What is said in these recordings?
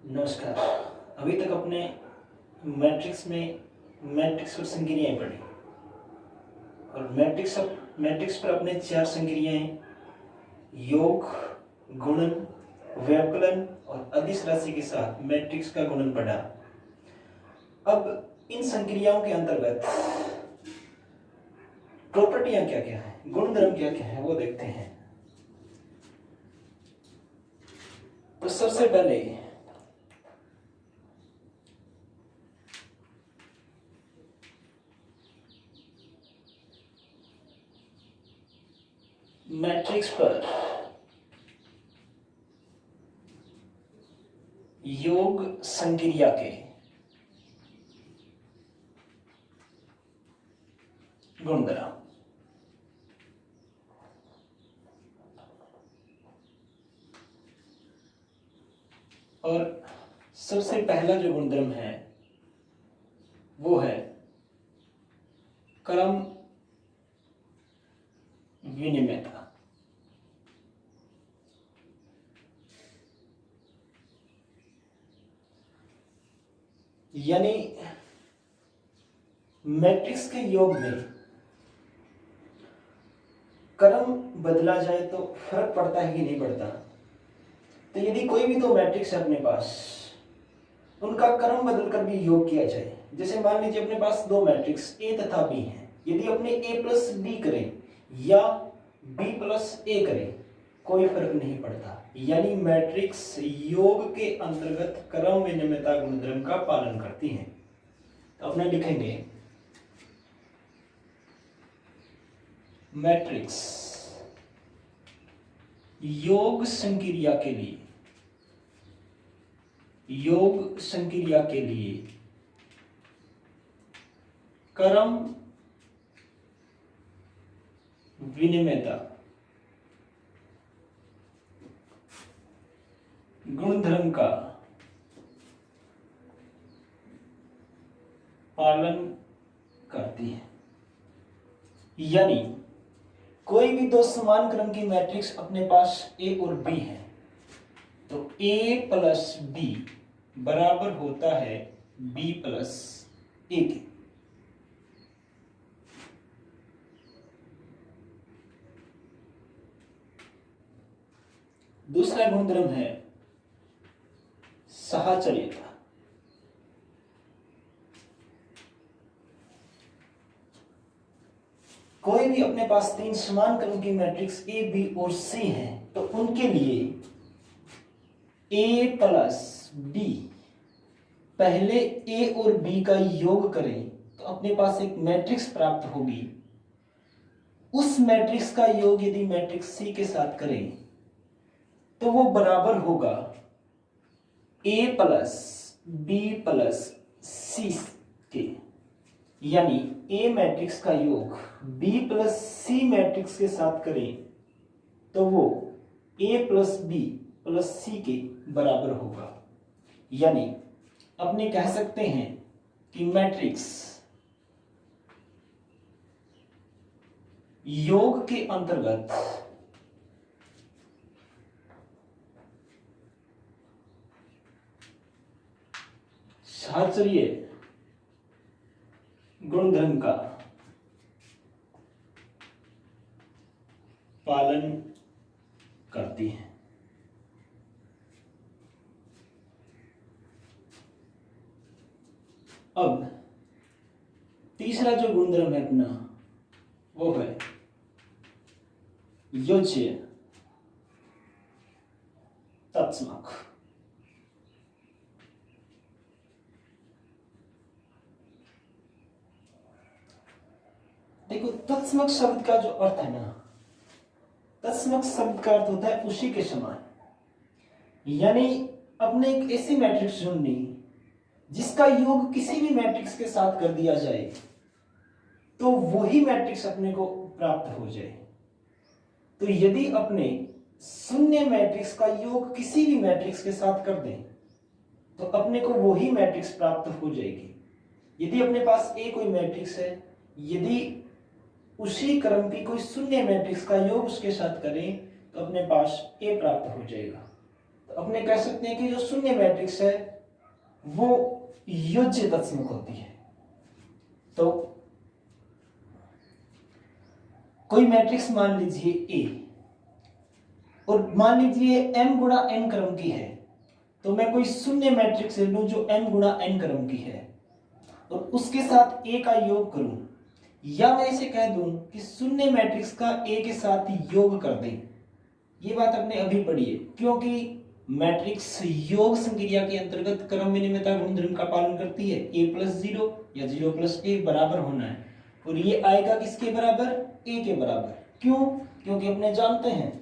नमस्कार। अभी तक अपने मैट्रिक्स और संक्रियाएं पढ़ी और मैट्रिक्स पर अपने 4 संक्रियाएं योग, गुणन, व्यवकलन और अदिश राशि के साथ मैट्रिक्स का गुणन पढ़ा। अब इन संक्रियाओं के अंतर्गत प्रॉपर्टियां क्या क्या है, गुणधर्म क्या क्या है वो देखते हैं। तो सबसे पहले मैट्रिक्स पर योग संक्रिया के गुणधर्म। और सबसे पहला जो गुणधर्म है वो है क्रम विनिमयता। यानी मैट्रिक्स के योग में क्रम बदला जाए तो फर्क पड़ता है कि नहीं पड़ता। तो यदि कोई भी दो मैट्रिक्स है अपने पास, उनका क्रम बदलकर भी योग किया जाए, जैसे मान लीजिए अपने पास दो मैट्रिक्स ए तथा बी हैं, यदि अपने ए प्लस बी करें या बी प्लस ए करें कोई फर्क नहीं पड़ता। यानी मैट्रिक्स योग के अंतर्गत क्रम विनिमयता गुणधर्म का पालन करती हैं। तो अपने लिखेंगे मैट्रिक्स योग संक्रिया के लिए क्रम विनिमयता गुणधर्म का पालन करती है। यानी कोई भी दो समान क्रम की मैट्रिक्स अपने पास ए और बी है तो ए प्लस बी बराबर होता है बी प्लस ए के। दूसरा गुणधर्म है साहचर्यता। कोई भी अपने पास 3 समान क्रम की मैट्रिक्स ए बी और सी है तो उनके लिए ए प्लस बी पहले ए और बी का योग करें तो अपने पास एक मैट्रिक्स प्राप्त होगी। उस मैट्रिक्स का योग यदि मैट्रिक्स सी के साथ करें तो वो बराबर होगा ए प्लस बी प्लस सी के। यानी ए मैट्रिक्स का योग बी प्लस सी मैट्रिक्स के साथ करें तो वो ए प्लस बी प्लस सी के बराबर होगा। यानी अपने कह सकते हैं कि मैट्रिक्स योग के अंतर्गत साहचर्य गुणधर्म का पालन करती है। अब तीसरा जो गुणधर्म है अपना वो है योज्य तत्समक। देखो तत्समक शब्द का जो अर्थ है ना, तत्समक शब्द का अर्थ होता है उसी के समान। यानी अपने एक ऐसी मैट्रिक्स ढूंढनी जिसका योग किसी भी मैट्रिक्स के साथ कर दिया जाए तो वही मैट्रिक्स अपने को प्राप्त हो जाए। तो यदि अपने शून्य मैट्रिक्स का योग किसी भी मैट्रिक्स के साथ कर दें तो अपने को वही मैट्रिक्स प्राप्त हो जाएगी। यदि अपने पास ए कोई मैट्रिक्स है, यदि उसी क्रम की कोई शून्य मैट्रिक्स का योग उसके साथ करें तो अपने पास ए प्राप्त हो जाएगा। तो अपने कह सकते हैं कि जो शून्य मैट्रिक्स है वो योज्य तत्समक होती है। तो कोई मैट्रिक्स मान लीजिए ए, और मान लीजिए m गुणा n क्रम की है, तो मैं कोई शून्य मैट्रिक्स ले लूं जो m गुणा n क्रम की है और उसके साथ a का योग करूं, या मैं इसे कह दूं कि शून्य मैट्रिक्स का a के साथ योग कर दें। ये बात आपने अभी पढ़ी है, क्योंकि मैट्रिक्स योग संक्रिया के अंतर्गत क्रम विनिमयता गुणधर्म का पालन करती है। a + 0 या 0 + a बराबर होना है, और ये आएगा किसके बराबर? a के बराबर। क्यों? क्योंकि अपने जानते हैं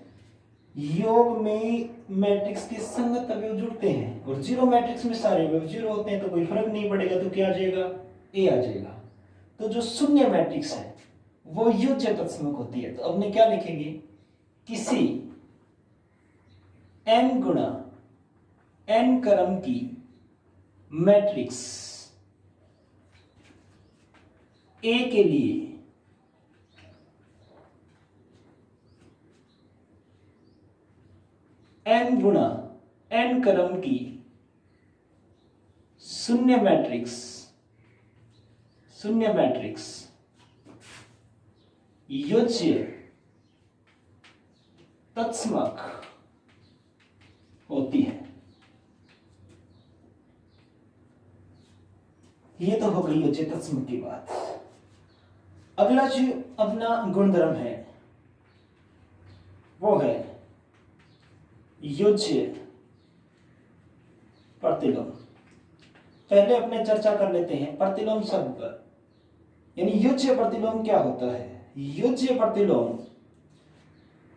योग में मैट्रिक्स के संगत अवयव जुड़ते हैं, और जीरो मैट्रिक्स में सारे अवयव जीरो होते हैं, तो कोई फर्क नहीं पड़ेगा, तो क्या आ जाएगा? a आ जाएगा। तो जो शून्य मैट्रिक्स है वो योज्य तत्समक होती है। तो अपने क्या लिखेंगे? किसी m गुणा n क्रम की मैट्रिक्स a के लिए m गुणा n क्रम की शून्य मैट्रिक्स योज्य तत्समक होती है। ये तो हो गई योज्य तत्समक की बात। अगला जो अपना गुणधर्म है वो है योज्य प्रतिलोम। पहले अपने चर्चा कर लेते हैं प्रतिलोम शब्द पर। यानी योज्य प्रतिलोम क्या होता है? योज्य प्रतिलोम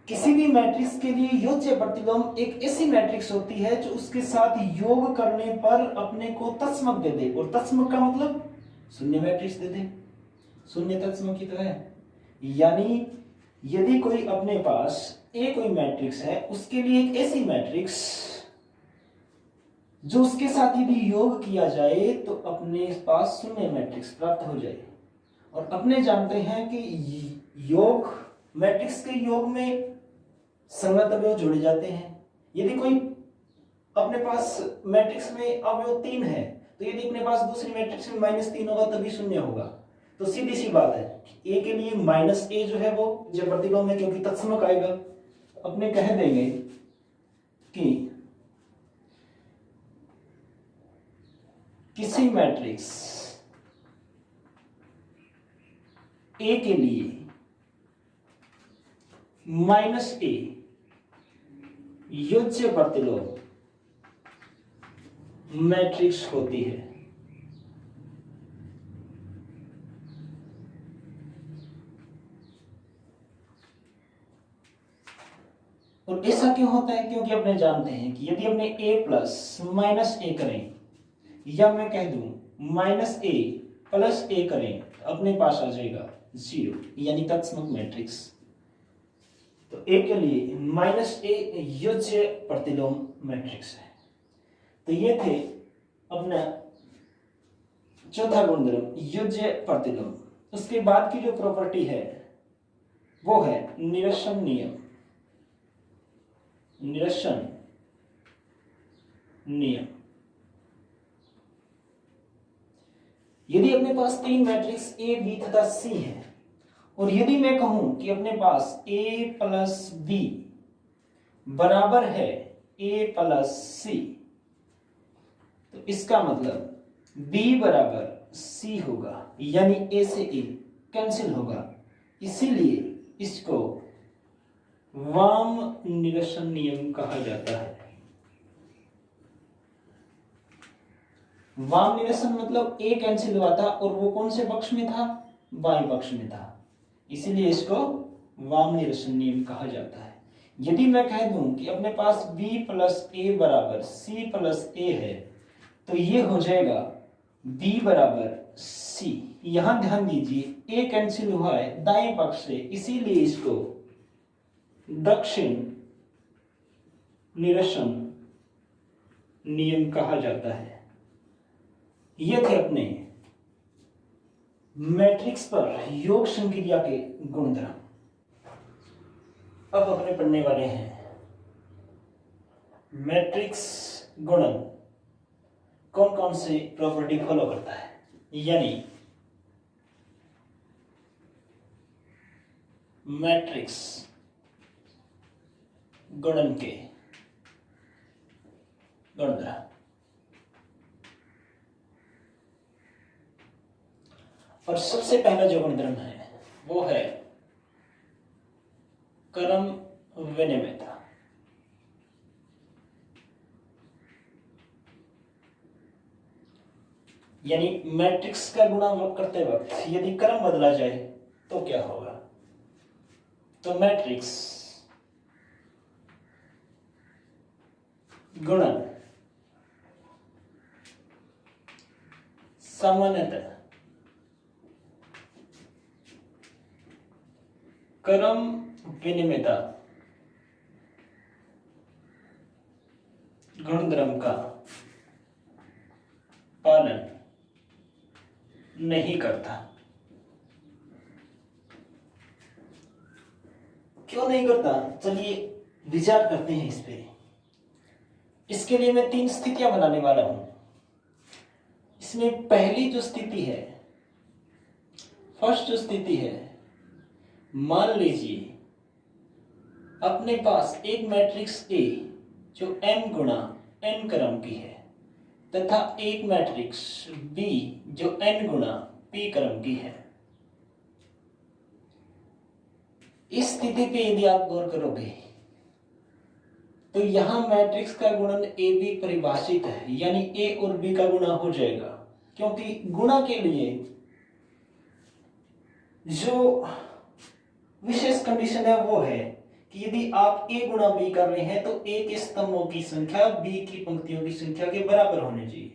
किसी भी मैट्रिक्स के लिए योज्य प्रतिलोम एक ऐसी मैट्रिक्स होती है जो उसके साथ योग करने पर अपने को तत्समक दे दे, और तत्समक का मतलब शून्य मैट्रिक्स दे दे, शून्य तत्समक की तरह है। यानी यदि कोई अपने पास ए कोई मैट्रिक्स है, उसके लिए एक ऐसी मैट्रिक्स जो उसके साथ यदि योग किया जाए तो अपने पास शून्य मैट्रिक्स प्राप्त हो जाए। और अपने जानते हैं कि योग मैट्रिक्स के योग में संगत अवयव जोड़े जाते हैं। यदि कोई अपने पास मैट्रिक्स में अवयव 3 है, तो यदि अपने पास दूसरी मैट्रिक्स में -3 होगा तभी शून्य होगा। तो सीधी सी बात है, a के लिए -a जो है वो जो प्रतिलोम है, क्योंकि तत्समक आएगा। अपने कह देंगे कि किसी मैट्रिक्स a के लिए -a योज्य प्रतिलोम मैट्रिक्स होती है। और ऐसा क्यों होता है? क्योंकि अपने जानते हैं कि यदि अपने a प्लस -a करें, या मैं कह दूं -a प्लस a करें, तो अपने पास आ जाएगा 0, यानी तत्समक मैट्रिक्स। तो a के लिए -a योज्य प्रतिलोम मैट्रिक्स है। तो ये थे अपना चौथा गुणधर्म योज्य प्रतिलोम। उसके बाद की जो प्रॉपर्टी है वो है निरसन नियम। निरसन नियम यदि अपने पास 3 मैट्रिक्स A, B तथा C है, और यदि मैं कहूं कि अपने पास A + B बराबर है A + C, तो इसका मतलब B बराबर C होगा, यानी A से A कैंसिल होगा। इसीलिए इसको वाम निरसन नियम कहा जाता है। वाम निरसन मतलब A कैंसिल हुआ था, और वो कौन से पक्ष में था? बाएं पक्ष में था, इसीलिए इसको वाम निरसन नियम कहा जाता है। यदि मैं कह दूं कि अपने पास B + A बराबर C + A है, तो ये हो जाएगा B बराबर C। यहां ध्यान दीजिए A कैंसिल हुआ है दाएं पक्ष से, इसीलिए इसको दक्षिण निरसन नियम कहा जाता है। ये थे अपने मैट्रिक्स पर योग संक्रिया के गुणधर्म। अब अपने पढ़ने वाले हैं मैट्रिक्स गुणन कौन कौन से प्रॉपर्टी फॉलो करता है, यानी मैट्रिक्स गुणन के गुणधर्म। और सबसे पहला जो गुणधर्म है वो है क्रम विनिमयता। यानी मैट्रिक्स का गुणा करते वक्त यदि क्रम बदला जाए तो क्या होगा। तो मैट्रिक्स गुणन सामान्यतः क्रम विनिमयता गुणधर्म का पालन नहीं करता। क्यों नहीं करता, चलिए विचार करते हैं इस पे। इसके लिए मैं 3 स्थितियां बनाने वाला हूं। इसमें पहली जो स्थिति है, फर्स्ट जो स्थिति है, मान लीजिए अपने पास एक मैट्रिक्स ए जो m गुणा n क्रम की है तथा एक मैट्रिक्स B जो n गुणा p क्रम की है। इस स्थिति पे यदि आप गौर करोगे तो यहां मैट्रिक्स का गुणन ए बी परिभाषित है, यानी ए और बी का गुणा हो जाएगा। क्योंकि गुणा के लिए जो विशेष कंडीशन है वो है कि यदि आप ए गुणा बी कर रहे हैं तो ए के स्तंभों की संख्या बी की पंक्तियों की संख्या के बराबर होनी चाहिए।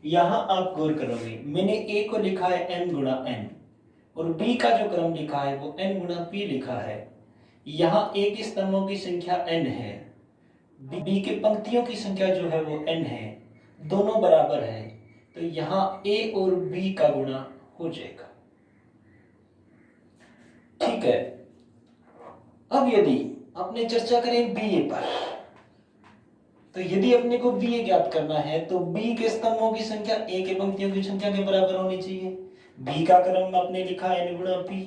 यहां आप गौर करोगे, मैंने ए को लिखा है m गुणा n और बी का जो क्रम लिखा है वो n गुणा p लिखा है। यहां ए के स्तंभों की संख्या n है, बी के पंक्तियों की संख्या जो है वो n है, दोनों बराबर है, तो यहां a और b का गुणा हो जाएगा। ठीक है। अब यदि अपने चर्चा करें बीए पर, तो यदि अपने को बीए ज्ञात करना है तो बी के स्तंभों की संख्या ए के पंक्तियों की संख्या के बराबर होनी चाहिए। बी का क्रम आपने लिखा n गुणा p,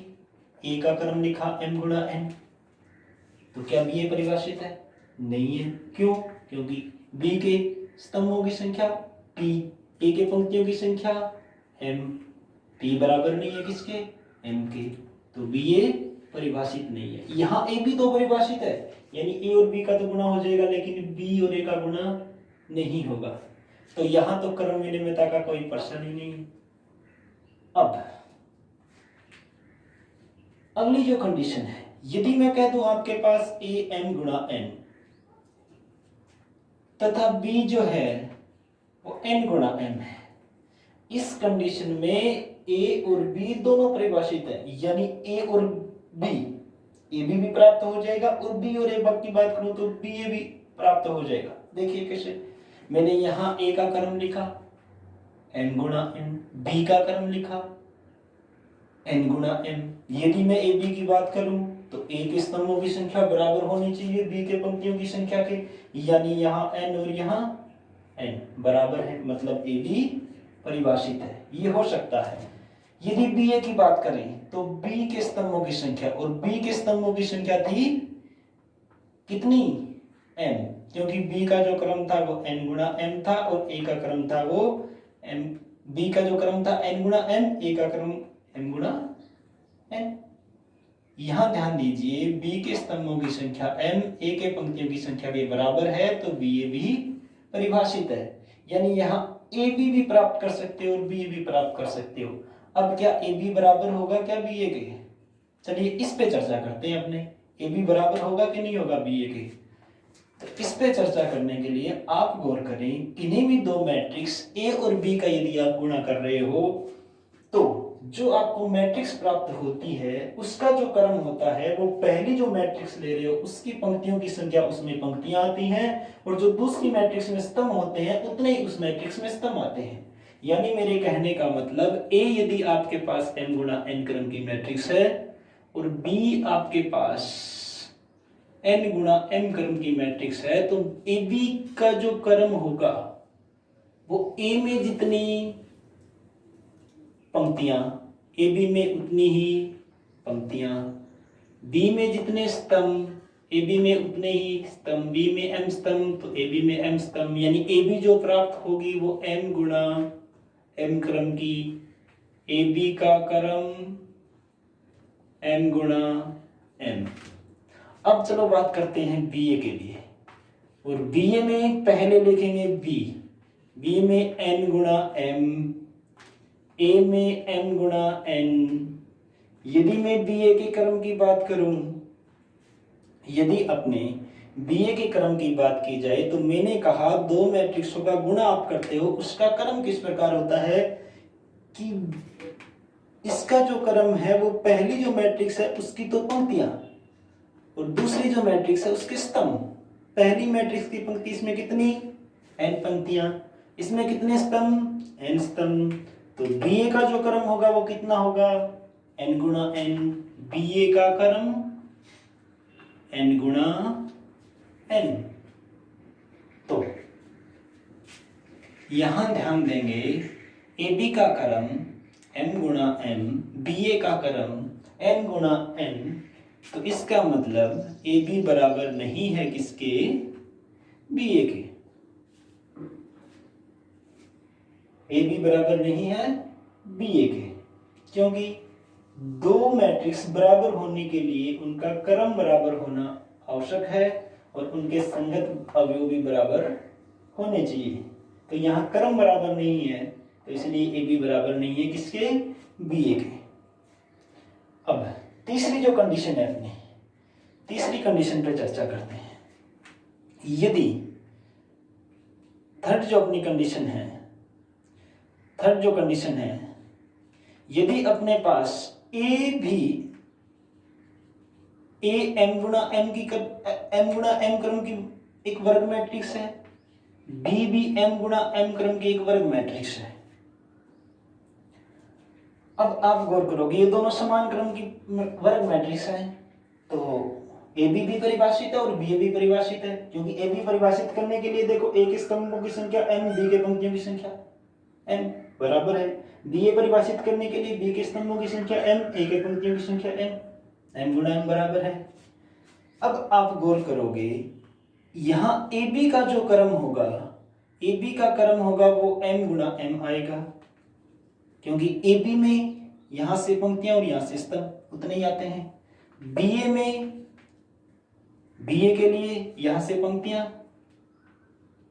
ए का क्रम लिखा m गुणा n, तो क्या बीए परिभाषित है? नहीं है। क्यों? क्योंकि बी के स्तंभों की संख्या p, ए के पंक्तियों की संख्या m, p बराबर नहीं है किसके? m के, तो बीए परिभाषित नहीं है। यहाँ ए बी तो परिभाषित है, यानी ए और बी का तो गुणा हो जाएगा, लेकिन बी और ए का गुणा नहीं होगा, तो यहाँ तो क्रम विनिमयता का कोई प्रश्न ही नहीं। अब अगली जो कंडीशन है, यदि मैं कह दूं आपके पास ए m गुणा n तथा b जो है वो n गुणा m है, इस कंडीशन में a और b दोनों परिभाषित है, यानी a और b, ए भी प्राप्त हो जाएगा और b और a की बात करूं तो b a भी प्राप्त हो जाएगा। देखिए कैसे, मैंने यहाँ a का क्रम लिखा n गुणा n, b का क्रम लिखा n गुणा m। यदि मैं ए बी की बात करूं तो a के स्तंभों की संख्या बराबर होनी चाहिए b के पंक्तियों की संख्या के, यानी यहाँ n और यहाँ n बराबर है, मतलब ए बी परिभाषित है। ये हो सकता है। यदि बी ए की बात करें तो बी के स्तंभों की संख्या, और बी के स्तंभों की संख्या थी कितनी? m, क्योंकि बी का जो क्रम था वो n गुणा m था और ए का क्रम था वो m, बी का जो क्रम था n गुणा m, ए का क्रम m गुणा n। यहां ध्यान दीजिए, बी के स्तंभों की संख्या m, ए के पंक्तियों की संख्या के बराबर है, तो बी ए भी परिभाषित है, यानी यहाँ ए बी भी प्राप्त कर सकते हो और बी भी प्राप्त कर सकते हो। अब क्या ए बी बराबर होगा क्या बी ए के? चलिए इस पे चर्चा करते हैं अपने, ए बी बराबर होगा कि नहीं होगा बी ए के। तो इस पे चर्चा करने के लिए आप गौर करें, किन्हीं भी दो मैट्रिक्स ए और बी का यदि आप गुणा कर रहे हो तो जो आपको मैट्रिक्स प्राप्त होती है उसका जो क्रम होता है वो पहली जो मैट्रिक्स ले रहे हो उसकी पंक्तियों की संख्या उसमें पंक्तियां आती हैं, और जो दूसरी मैट्रिक्स में स्तंभ होते हैं उतने ही उस मैट्रिक्स में स्तंभ आते हैं। यानी मेरे कहने का मतलब, ए यदि आपके पास m गुणा n क्रम की मैट्रिक्स है और b आपके पास n गुणा m क्रम की मैट्रिक्स है, तो ए बी का जो क्रम होगा वो ए में जितनी पंक्तियां, ए बी में उतनी ही पंक्तियां, बी में जितने स्तंभ, ए बी में उतने ही स्तंभ, बी में m स्तंभ तो ए बी में m स्तंभ, यानी ए बी जो प्राप्त होगी वो n गुणा m क्रम की, ए बी का क्रम m गुणा m। अब चलो बात करते हैं बीए के लिए, और बीए में पहले लिखेंगे बी में n गुणा m, ए में m गुणा n। यदि मैं बीए के क्रम की बात करूं, यदि अपने बीए के क्रम की बात की जाए तो मैंने कहा दो मैट्रिक्सों का गुणा आप करते हो, उसका क्रम किस प्रकार होता है कि इसका जो क्रम है वो पहली जो मैट्रिक्स है उसकी तो पंक्तियां और दूसरी जो मैट्रिक्स है उसके स्तंभ। पहली मैट्रिक्स की पंक्ति इसमें कितनी n पंक्तियां, इसमें कितने स्तंभ n स्तंभ, तो बीए का जो क्रम होगा वो कितना होगा n गुणा n, बीए का क्रम n गुणा n। तो यहां ध्यान देंगे ए बी का क्रम m गुणा m, बीए का क्रम n गुणा n, तो इसका मतलब ए बी बराबर नहीं है किसके, बीए के। ए बी बराबर नहीं है बीए के, क्योंकि दो मैट्रिक्स बराबर होने के लिए उनका क्रम बराबर होना आवश्यक है और उनके संगत अवयव भी बराबर होने चाहिए। तो यहाँ क्रम बराबर नहीं है तो इसलिए ए बी बराबर नहीं है किसके, बीए के। अब तीसरी जो कंडीशन है, अपनी तीसरी कंडीशन पर चर्चा करते हैं। यदि थर्ड जो अपनी कंडीशन है, थर्ड जो कंडीशन है, यदि अपने पास ए भी ए m गुणा m क्रम की एक वर्ग मैट्रिक्स है, बी भी m गुणा m क्रम की एक वर्ग मैट्रिक्स है। अब आप गौर करोगे ये दोनों समान क्रम की वर्ग मैट्रिक्स है, तो ए बी भी परिभाषित है और बी भी परिभाषित है, क्योंकि ए बी परिभाषित करने के लिए देखो ए के स्तंभों की संख्या m, बी के पंक्तियों की संख्या m बराबर है, बी ए परिभाषित करने के लिए बी के स्तंभों की संख्या m, ए के पंक्तियों की संख्या m गुणा m बराबर है। अब आप गौर करोगे यहां ए बी का जो क्रम होगा, ए बी का क्रम होगा वो m गुणा m आएगा, क्योंकि ए बी में यहां से पंक्तियां और यहां से स्तंभ उतने ही आते हैं। बीए में, बीए के लिए यहां से पंक्तियां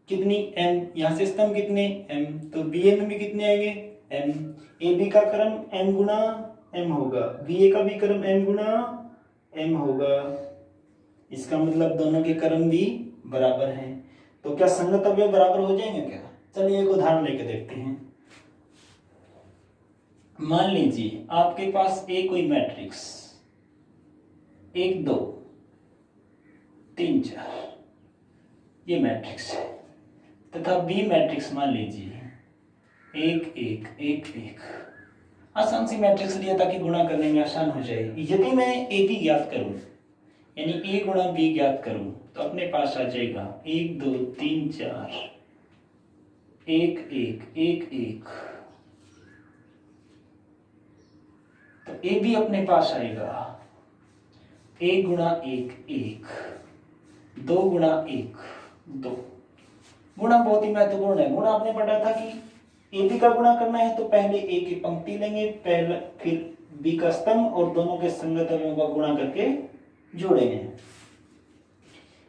कितनी m, यहां से स्तंभ कितने m, तो बीए में भी कितने आएंगे m। ए बी का क्रम m गुणा m होगा, बीए का भी क्रम m गुणा m होगा, इसका मतलब दोनों के क्रम भी बराबर हैं। तो क्या संगत अवयव बराबर हो जाएंगे क्या? चलिए एक उदाहरण लेके देखते हैं। मान लीजिए आपके पास ए कोई मैट्रिक्स 1 2 3 4 ये मैट्रिक्स है, तथा बी मैट्रिक्स मान लीजिए 1 1 1 1। आसान सी मैट्रिक्स लिया ताकि गुणा करने में आसान हो जाए। यदि मैं ए बी ज्ञात करूं, यानी ए गुणा बी ज्ञात करूं, तो अपने पास आ जाएगा 1 2 3 4 1 1 1 1। तो ए बी अपने पास आएगा 1 गुणा 1 1, 2 गुणा 1 2। गुणा बहुत ही महत्वपूर्ण है। गुणा आपने पढ़ा था कि ए बी का गुणा करना है तो पहले ए की पंक्ति लेंगे, पहले फिर बी का स्तंभ और दोनों के संगत अवयवों का गुणा करके जोड़ेंगे।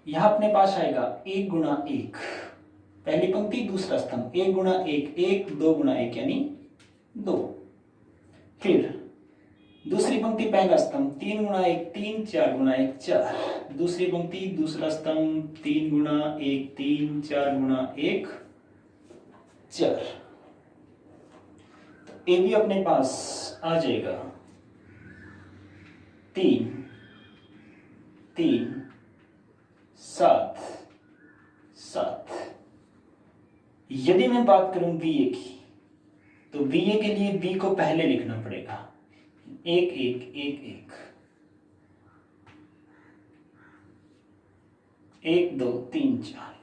यहां अपने पास आएगा 1 गुणा 1, पहली पंक्ति दूसरा स्तंभ, 1 गुणा 1 1, 2 गुणा 1 यानी 2। फिर दूसरी पंक्ति पहला स्तंभ 3 गुणा 1 3, 4 गुणा 1 4, दूसरी पंक्ति दूसरा स्तंभ 3 गुणा 1 3, 4 गुणा 1 4। तो ए बी अपने पास आ जाएगा 3 3 7 7। यदि मैं बात करूं बीए की, तो बीए के लिए बी को पहले लिखना पड़ेगा 1 1 1 1। 1 2 3 4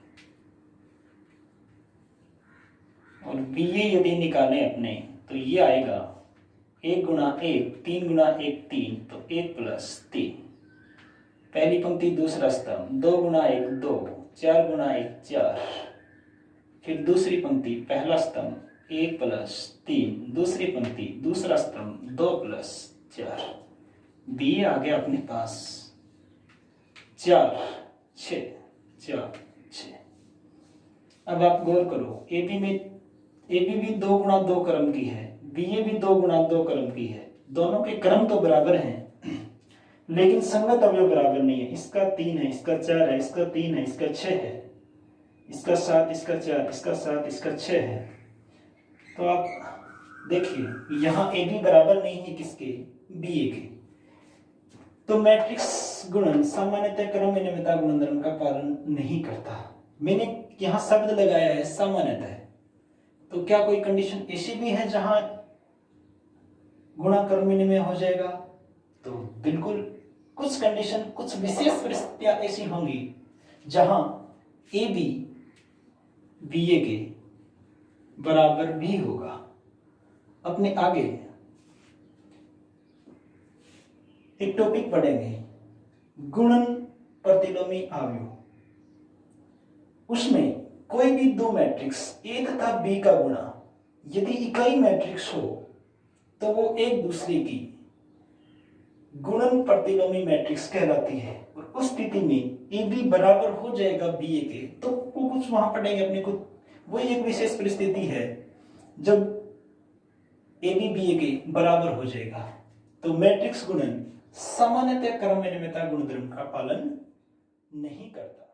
और BA यदि निकालें अपने तो ये आएगा 1 गुणा 1 3 गुणा 1 3 तो 1 प्लस 3 पहली पंक्ति दूसरा स्तंभ 2 गुणा 1 2 4 गुणा 1 4 फिर दूसरी पंक्ति पहला स्तंभ 1 प्लस 3 दूसरी पंक्ति दूसरा स्तंभ 2 प्लस 4 BA आ गया अपने पास 4 6 4 6। अब आप गौर करो AB भी 2 गुणा 2 क्रम की है, BA भी 2 गुणा 2 क्रम की है, दोनों के क्रम तो बराबर हैं लेकिन संगत अवयव बराबर नहीं है। इसका 3 है, इसका 4 है, इसका 3 है, इसका 6 है, इसका 7, इसका 4, इसका 7, इसका 6 है। तो आप देखिए यहाँ AB बराबर नहीं है किसके, BA के। तो मैट्रिक्स गुणन सामान्यतः क्रम विनिमयता गुणधर्म का पालन नहीं करता। मैंने यहाँ शब्द लगाया है सामान्यतः, तो क्या कोई कंडीशन ऐसी भी है जहां गुणा क्रम विनिमय हो जाएगा? तो बिल्कुल कुछ कंडीशन, कुछ विशेष परिस्थितियां ऐसी होंगी जहां AB BA के बराबर भी होगा। अपने आगे एक टॉपिक पढ़ेंगे, गुणन प्रतिलोमी अवयव। उसमें कोई भी दो मैट्रिक्स A तथा B का गुणा यदि इकाई मैट्रिक्स हो तो वो एक दूसरे की गुणन प्रतिलोमी मैट्रिक्स कहलाती है। और उस स्थिति में AB बराबर हो जाएगा BA के, तो वो कुछ वहां पढ़ेंगे अपने को। वो एक विशेष परिस्थिति है जब AB BA के बराबर हो जाएगा। तो मैट्रिक्स गुणन सामान्यतः क्रम विनिमयता गुणधर्म का पालन नहीं करता।